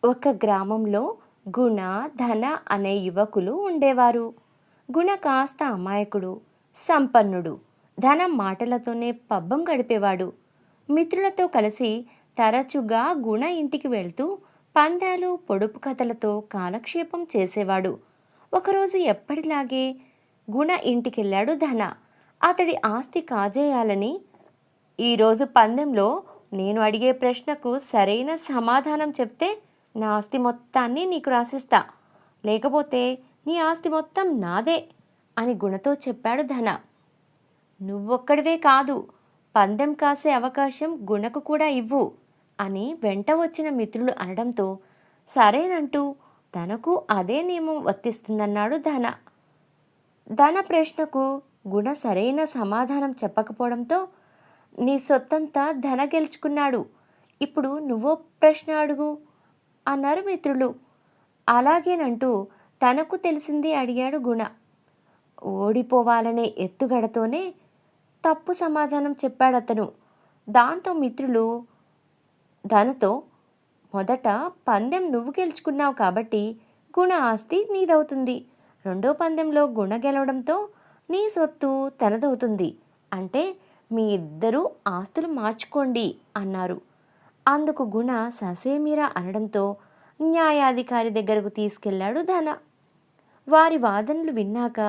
ఒక గ్రామంలో గుణ, ధన అనే యువకులు ఉండేవారు. గుణ కాస్త అమాయకుడు, సంపన్నుడు. ధనం మాటలతోనే పబ్బం గడిపేవాడు. మిత్రులతో కలిసి తరచుగా గుణ ఇంటికి వెళ్తూ పందాలు, పొడుపు కథలతో కాలక్షేపం చేసేవాడు. ఒకరోజు ఎప్పటిలాగే గుణ ఇంటికెళ్ళాడు ధన. అతడి ఆస్తి కాజేయాలని, ఈరోజు పందెంలో నేను అడిగే ప్రశ్నకు సరైన సమాధానం చెప్తే నా ఆస్తి మొత్తాన్ని నీకు రాసిస్తా, లేకపోతే నీ ఆస్తి మొత్తం నాదే అని గుణతో చెప్పాడు ధన. నువ్వొక్కడివే కాదు, పందెం కాసే అవకాశం గుణకు కూడా ఇవ్వు అని వెంట వచ్చిన మిత్రులు అనడంతో సరేనంటూ తనకు అదే నియమం వర్తిస్తుందన్నాడు ధన. ధన ప్రశ్నకు గుణ సరైన సమాధానం చెప్పకపోవడంతో నీ సొత్తంతా ధన గెలుచుకున్నాడు, ఇప్పుడు నువ్వో ప్రశ్న అడుగు అన్నారు మిత్రులు. అలాగేనంటూ తనకు తెలిసింది అడిగాడు గుణ. ఓడిపోవాలనే ఎత్తుగడతోనే తప్పు సమాధానం చెప్పాడతను. దాంతో మిత్రులు ధనతో, మొదట పందెం నువ్వు గెలుచుకున్నావు కాబట్టి గుణ ఆస్తి నీదవుతుంది, రెండో పందెంలో గుణ గెలవడంతో నీ సొత్తు తనదవుతుంది, అంటే మీ ఇద్దరూ ఆస్తులు మార్చుకోండి అన్నారు. అందుకు గుణ ససేమిరా అనడంతో న్యాయాధికారి దగ్గరకు తీసుకెళ్లాడు ధన. వారి వాదనలు విన్నాక,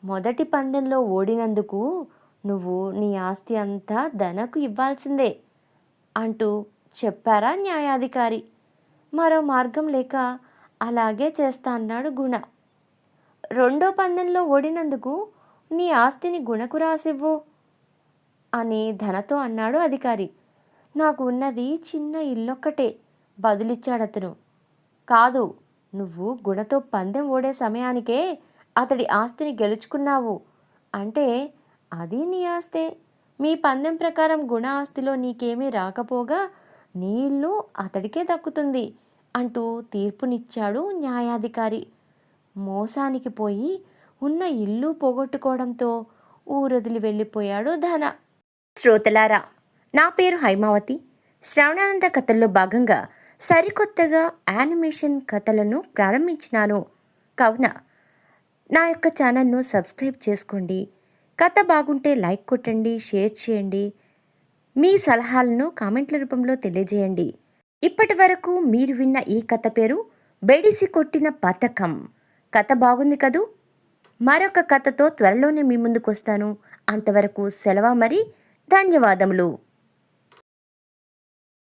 మొదటి పందెంలో ఓడినందుకు నువ్వు నీ ఆస్తి అంతా ధనకు ఇవ్వాల్సిందే అంటూ చెప్పారా న్యాయాధికారి. మరో మార్గం లేక అలాగే చేస్తా అన్నాడు గుణ. రెండో పందెంలో ఓడినందుకు నీ ఆస్తిని గుణకు రాసివ్వు అని ధనతో అన్నాడు అధికారి. నాకు ఉన్నది చిన్న ఇల్లొక్కటే బదులిచ్చాడతను. కాదు, నువ్వు గుణతో పందెం ఓడే సమయానికే అతడి ఆస్తిని గెలుచుకున్నావు అంటే అది నీ ఆస్తే. మీ పందెం ప్రకారం గుణ ఆస్తిలో నీకేమీ రాకపోగా నీ ఇల్లు అతడికే దక్కుతుంది అంటూ తీర్పునిచ్చాడు న్యాయాధికారి. మోసానికి పోయి ఉన్న ఇల్లు పోగొట్టుకోవడంతో ఊరొదిలి వెళ్ళిపోయాడు ధన. శ్రోతలారా, నా పేరు హైమావతి. శ్రవణానంద కథల్లో భాగంగా సరికొత్తగా యానిమేషన్ కథలను ప్రారంభించినాను. కావున నా యొక్క ఛానల్ను సబ్స్క్రైబ్ చేసుకోండి. కథ బాగుంటే లైక్ కొట్టండి, షేర్ చేయండి. మీ సలహాలను కామెంట్ల రూపంలో తెలియజేయండి. ఇప్పటి వరకు మీరు విన్న ఈ కథ పేరు బెడిసి కొట్టిన పథకం. కథ బాగుంది కదూ? మరొక కథతో త్వరలోనే మీ ముందుకు వస్తాను. అంతవరకు సెలవు మరి. ధన్యవాదములు.